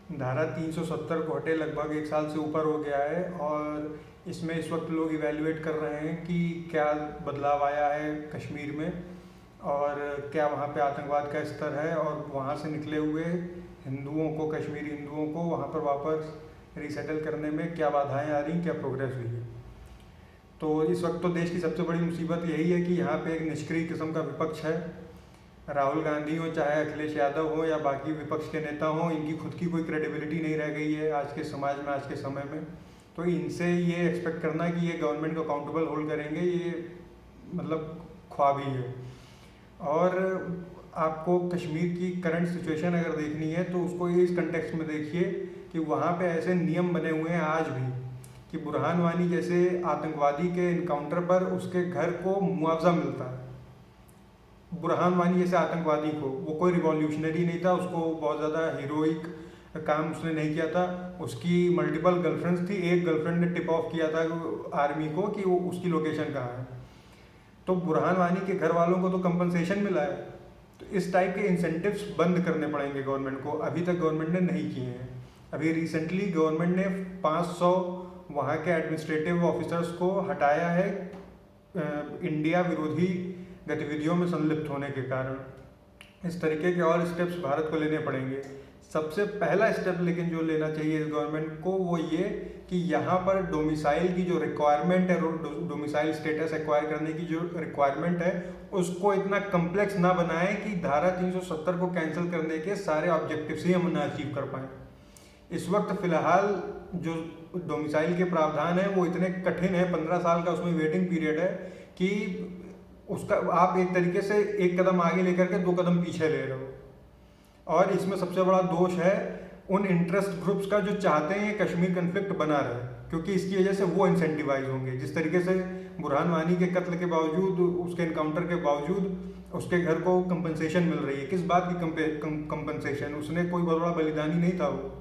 धारा 370 को हटे लगभग 1 साल से ऊपर हो गया है और इसमें इस वक्त लोग इवैल्यूएट कर रहे हैं कि क्या बदलाव आया है कश्मीर में और क्या वहाँ पे आतंकवाद का स्तर है और वहाँ से निकले हुए हिंदुओं को, कश्मीरी हिंदुओं को वहाँ पर वापस रीसेटल करने में क्या बाधाएं आ रही, क्या प्रोग्रेस हुई है। तो इस वक्त तो देश की सबसे बड़ी मुसीबत यही है कि यहाँ पे एक निष्क्रिय किस्म का विपक्ष है। राहुल गांधी हो, चाहे अखिलेश यादव हो या बाकी विपक्ष के नेता हों, इनकी खुद की कोई क्रेडिबिलिटी नहीं रह गई है आज के समाज में, आज के समय में। तो इनसे ये एक्सपेक्ट करना कि ये गवर्नमेंट को अकाउंटेबल होल्ड करेंगे, ये मतलब ख्वाब ही है। और आपको कश्मीर की करंट सिचुएशन अगर देखनी है तो उसको ये इस कंटेक्स्ट में देखिए कि वहाँ पे ऐसे नियम बने हुए हैं आज भी कि बुरहान वानी जैसे आतंकवादी के इनकाउंटर पर उसके घर को मुआवजा मिलता है। बुरहान वानी जैसे आतंकवादी को, वो कोई रिवॉल्यूशनरी नहीं था, उसको बहुत ज़्यादा हीरोइक काम उसने नहीं किया था, उसकी मल्टीपल गर्लफ्रेंड्स थी, एक गर्लफ्रेंड ने टिप ऑफ किया था आर्मी को कि वो उसकी लोकेशन कहाँ है। तो बुरहान वानी के घर वालों को तो कंपनसेशन मिला है। तो इस टाइप के इंसेंटिव्स बंद करने पड़ेंगे गवर्नमेंट को, अभी तक गवर्नमेंट ने नहीं किए हैं। अभी रिसेंटली गवर्नमेंट ने 500 वहाँ के एडमिनिस्ट्रेटिव ऑफिसर्स को हटाया है इंडिया विरोधी गतिविधियों में संलिप्त होने के कारण। इस तरीके के और स्टेप्स भारत को लेने पड़ेंगे। सबसे पहला स्टेप लेकिन जो लेना चाहिए इस गवर्नमेंट को वो ये कि यहाँ पर डोमिसाइल की जो रिक्वायरमेंट है, डोमिसाइल स्टेटस एक्वायर करने की जो रिक्वायरमेंट है, उसको इतना कम्प्लेक्स ना बनाए कि धारा 370 को कैंसिल करने के सारे ऑब्जेक्टिव्स ही हम ना अचीव कर पाएँ। इस वक्त फ़िलहाल जो डोमिसाइल के प्रावधान है वो इतने कठिन है, 15 साल का उसमें वेटिंग पीरियड है कि उसका आप एक तरीके से एक कदम आगे लेकर के 2 कदम पीछे ले रहे हो। और इसमें सबसे बड़ा दोष है उन इंटरेस्ट ग्रुप्स का जो चाहते हैं ये कश्मीर कन्फ्लिक्ट बना रहे, क्योंकि इसकी वजह से वो इंसेंटिवाइज होंगे। जिस तरीके से बुरहान वानी के कत्ल के बावजूद, उसके इनकाउंटर के बावजूद उसके घर को कंपनसेशन मिल रही है, किस बात की कंपनसेशन? उसने कोई बहुत बड़ा बलिदानी नहीं था वो।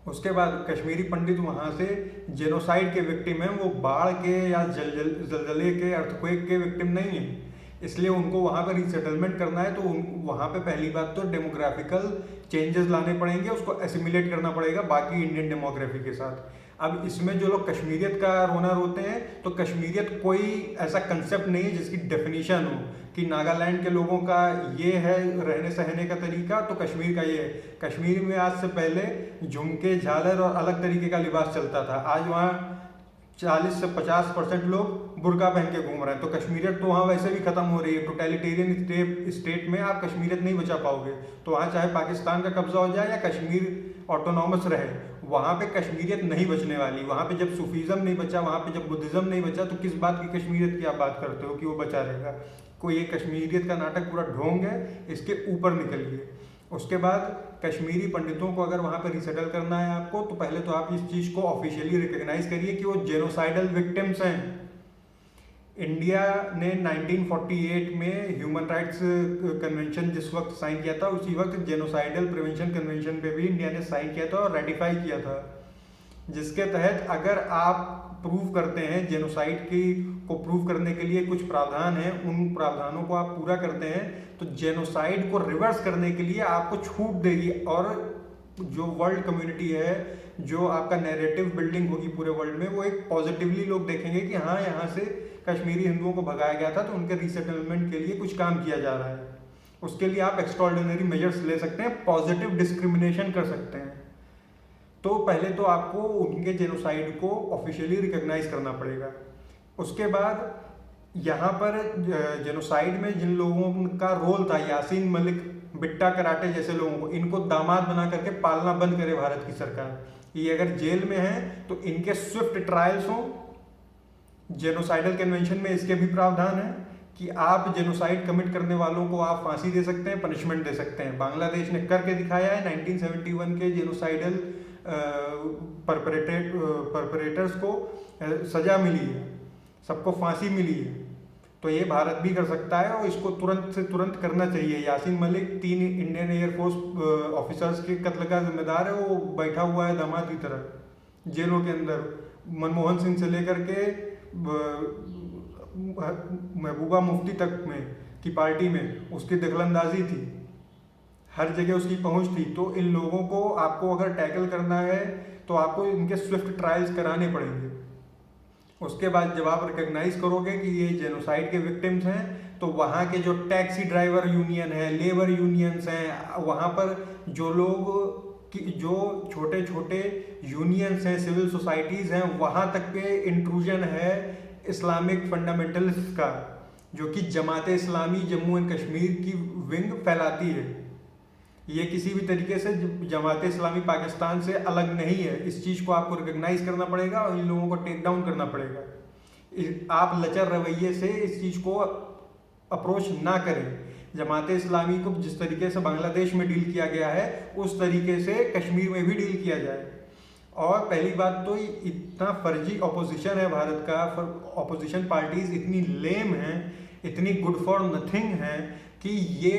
उसके बाद कश्मीरी पंडित वहाँ से जेनोसाइड के विक्टिम हैं, वो बाढ़ के या जलजले के, अर्थक्वेक के विक्टिम नहीं हैं। इसलिए उनको वहाँ पर रीसेटलमेंट करना है तो वहाँ पे पहली बात तो डेमोग्राफिकल चेंजेस लाने पड़ेंगे, उसको एसिमिलेट करना पड़ेगा बाकी इंडियन डेमोग्राफी के साथ। अब इसमें जो लोग कश्मीरियत का रोना रोते हैं, तो कश्मीरियत कोई ऐसा कंसेप्ट नहीं है जिसकी डेफिनेशन हो कि नागालैंड के लोगों का ये है रहने सहने का तरीका, तो कश्मीर का ये है। कश्मीर में आज से पहले झुमके, झालर और अलग तरीके का लिबास चलता था, आज वहाँ 40 से 50% लोग बुर्का पहन के घूम रहे हैं। तो कश्मीरियत तो वहाँ वैसे भी खत्म हो रही है। टोटलिटेरियन स्टेट में आप कश्मीरियत नहीं बचा पाओगे। तो वहाँ चाहे पाकिस्तान का कब्जा हो जाए या कश्मीर ऑटोनॉमस रहे, वहाँ पे कश्मीरियत नहीं बचने वाली। वहाँ पे जब सूफीज़म नहीं बचा, वहाँ पे जब बुद्धिज़्म नहीं बचा, तो किस बात की कश्मीरियत की आप बात करते हो कि वो बचा रहेगा? कोई ये कश्मीरियत का नाटक पूरा ढोंग है, इसके ऊपर निकलिए। उसके बाद कश्मीरी पंडितों को अगर वहाँ पर रिसेटल करना है आपको, तो पहले तो आप इस चीज़ को ऑफिशियली रिकग्नाइज करिए कि वो जेनोसाइडल विक्टिम्स हैं। इंडिया ने 1948 में ह्यूमन राइट्स कन्वेंशन जिस वक्त साइन किया था, उसी वक्त जेनोसाइडल प्रिवेंशन कन्वेंशन पे भी इंडिया ने साइन किया था और रेटिफाई किया था, जिसके तहत अगर आप प्रूव करते हैं जेनोसाइड की को प्रूव करने के लिए कुछ प्रावधान हैं, उन प्रावधानों को आप पूरा करते हैं, तो जेनोसाइड को रिवर्स करने के लिए आपको छूट देगी। और जो वर्ल्ड कम्युनिटी है, जो आपका नैरेटिव बिल्डिंग होगी पूरे वर्ल्ड में, वो एक पॉजिटिवली लोग देखेंगे कि हाँ, यहाँ से कश्मीरी हिंदुओं को भगाया गया था, तो उनके रीसेटलमेंट के लिए कुछ काम किया जा रहा है। उसके लिए आप एक्स्ट्राऑर्डिनरी मेजर्स ले सकते हैं, पॉजिटिव डिस्क्रिमिनेशन कर सकते हैं। तो पहले तो आपको उनके जेनोसाइड को ऑफिशियली रिकॉग्नाइज करना पड़ेगा। उसके बाद यहाँ पर जेनोसाइड में जिन लोगों का रोल था, यासीन मलिक, बिट्टा कराटे जैसे लोगों को, इनको दामाद बना करके पालना बंद करे भारत की सरकार। ये अगर जेल में है तो इनके स्विफ्ट ट्रायल्स हों। जेनोसाइडल कन्वेंशन में इसके भी प्रावधान है कि आप जेनोसाइड कमिट करने वालों को आप फांसी दे सकते हैं, पनिशमेंट दे सकते हैं। बांग्लादेश ने करके दिखाया है। 1971 के जेनोसाइडल परपरेटर्स को सजा मिली है, सबको फांसी मिली है। तो ये भारत भी कर सकता है और इसको तुरंत से तुरंत करना चाहिए। Yasin Malik 3 Indian air force officers के कत्ल का जिम्मेदार है, वो बैठा हुआ है दामाद की तरह जेलों के अंदर। मनमोहन सिंह से लेकर के महबूबा मुफ्ती तक में की पार्टी में उसकी दखलंदाजी थी। हर जगह उसकी पहुंच थी। तो इन लोगों को आपको अगर टैकल करना है तो आपको इनके स्विफ्ट ट्रायल्स कराने पड़ेंगे। उसके बाद जब आप रिकग्नाइज करोगे कि ये जेनोसाइड के विक्टिम्स हैं, तो वहाँ के जो टैक्सी ड्राइवर यूनियन है, लेबर यूनियंस हैं, वहाँ पर जो लोग जो छोटे छोटे यूनियंस हैं, सिविल सोसाइटीज़ हैं, वहाँ तक पे इंट्रूजन है इस्लामिक फंडामेंटलिस्ट का, जो कि जमात इस्लामी जम्मू एंड कश्मीर की विंग फैलाती है। ये किसी भी तरीके से जमात इस्लामी पाकिस्तान से अलग नहीं है। इस चीज़ को आपको रिकग्नाइज करना पड़ेगा और इन लोगों को टेक डाउन करना पड़ेगा। आप लचर रवैये से इस चीज़ को अप्रोच ना करें। जमात इस्लामी को जिस तरीके से बांग्लादेश में डील किया गया है उस तरीके से कश्मीर में भी डील किया जाए। और पहली बात तो इतना फर्जी ऑपोजिशन है भारत का, ऑपोजिशन पार्टीज इतनी लेम हैं, इतनी गुड फॉर नथिंग हैं कि ये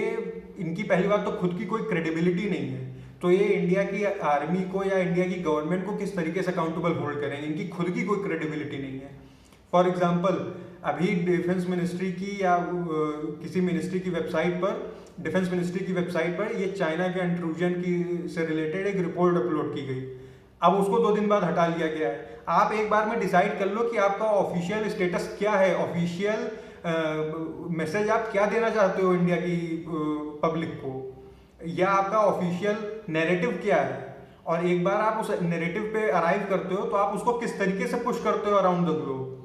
इनकी पहली बात तो खुद की कोई क्रेडिबिलिटी नहीं है। तो ये इंडिया की आर्मी को या इंडिया की गवर्नमेंट को किस तरीके से अकाउंटेबल होल्ड करेंगे, इनकी खुद की कोई क्रेडिबिलिटी नहीं है। फॉर एग्जाम्पल अभी डिफेंस मिनिस्ट्री की या किसी मिनिस्ट्री की वेबसाइट पर, डिफेंस मिनिस्ट्री की वेबसाइट पर ये चाइना के इंट्रूजन की से रिलेटेड एक रिपोर्ट अपलोड की गई। अब उसको 2 दिन बाद हटा लिया गया है। आप एक बार में डिसाइड कर लो कि आपका ऑफिशियल स्टेटस क्या है, ऑफिशियल मैसेज आप क्या देना चाहते हो इंडिया की पब्लिक को, या आपका ऑफिशियल नैरेटिव क्या है। और एक बार आप उस नैरेटिव पे अराइव करते हो तो आप उसको किस तरीके से पुश करते हो अराउंड द ग्लोब।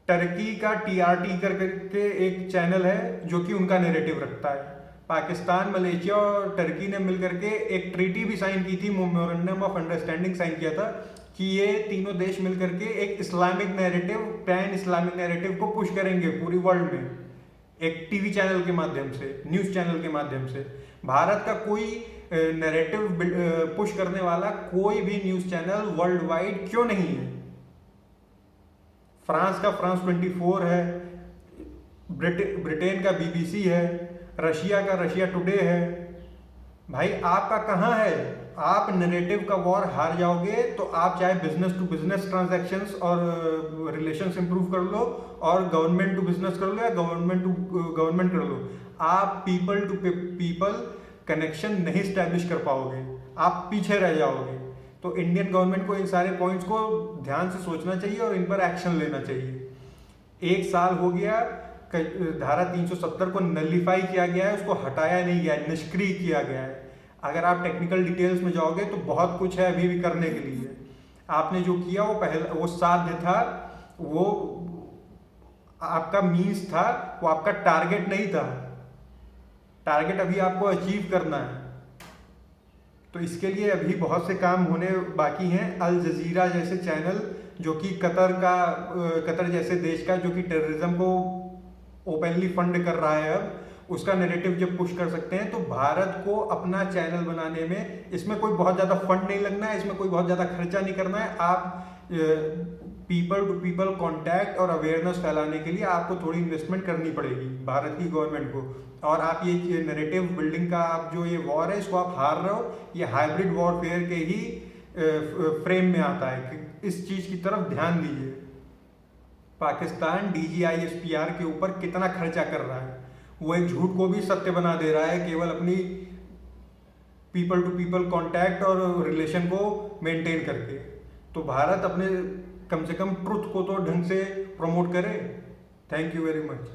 टर्की का TRT करके एक चैनल है जो कि उनका नैरेटिव रखता है। पाकिस्तान, मलेशिया और टर्की ने मिलकर के एक ट्रीटी भी साइन की थी, मेमोरेंडम ऑफ अंडरस्टैंडिंग साइन किया था कि ये तीनों देश मिलकर के एक Islamic narrative, pan Islamic narrative को पुश करेंगे पूरी वर्ल्ड में, एक टीवी चैनल के माध्यम से, न्यूज चैनल के माध्यम से। भारत का कोई नैरेटिव पुश करने वाला कोई भी न्यूज चैनल वर्ल्ड वाइड क्यों नहीं है? फ्रांस का फ्रांस 24 है, ब्रिटेन का BBC है, रशिया का रशिया टुडे है। भाई आपका कहाँ है? आप नैरेटिव का वॉर हार जाओगे तो आप चाहे बिजनेस टू बिजनेस ट्रांजैक्शंस और रिलेशंस इंप्रूव कर लो और गवर्नमेंट टू बिजनेस कर लो या गवर्नमेंट टू गवर्नमेंट कर लो, आप पीपल टू पीपल कनेक्शन नहीं स्टैब्लिश कर पाओगे, आप पीछे रह जाओगे। तो इंडियन गवर्नमेंट को इन सारे पॉइंट्स को ध्यान से सोचना चाहिए और इन पर एक्शन लेना चाहिए। 1 साल हो गया, धारा 370 को नलिफाई किया गया है, उसको हटाया नहीं गया है, निष्क्रिय किया गया है। अगर आप टेक्निकल डिटेल्स में जाओगे तो बहुत कुछ है अभी भी करने के लिए। आपने जो किया वो साध्य था, वो आपका मीन्स था, वो आपका टारगेट नहीं था। टारगेट अभी आपको अचीव करना है, तो इसके लिए अभी बहुत से काम होने बाकी हैं। अल जजीरा जैसे चैनल जो कि कतर जैसे देश का, जो कि टेररिज्म को ओपनली फंड कर रहा है, अब उसका नैरेटिव जब पुश कर सकते हैं तो भारत को अपना चैनल बनाने में इसमें कोई बहुत ज़्यादा फंड नहीं लगना है, इसमें कोई बहुत ज़्यादा खर्चा नहीं करना है। आप पीपल टू पीपल कॉन्टैक्ट और अवेयरनेस फैलाने के लिए आपको थोड़ी इन्वेस्टमेंट करनी पड़ेगी भारत की गवर्नमेंट को। और आप ये नैरेटिव बिल्डिंग का आप जो ये वॉर है इसको आप हार रहे हो, ये हाइब्रिड वॉरफेयर के ही फ्रेम में आता है। इस चीज़ की तरफ ध्यान दीजिए। पाकिस्तान DGISPR के ऊपर कितना खर्चा कर रहा है, वो एक झूठ को भी सत्य बना दे रहा है केवल अपनी पीपल टू पीपल कॉन्टैक्ट और रिलेशन को मेंटेन करके। तो भारत अपने कम से कम ट्रुथ को तो ढंग से प्रमोट करे। Thank you very much.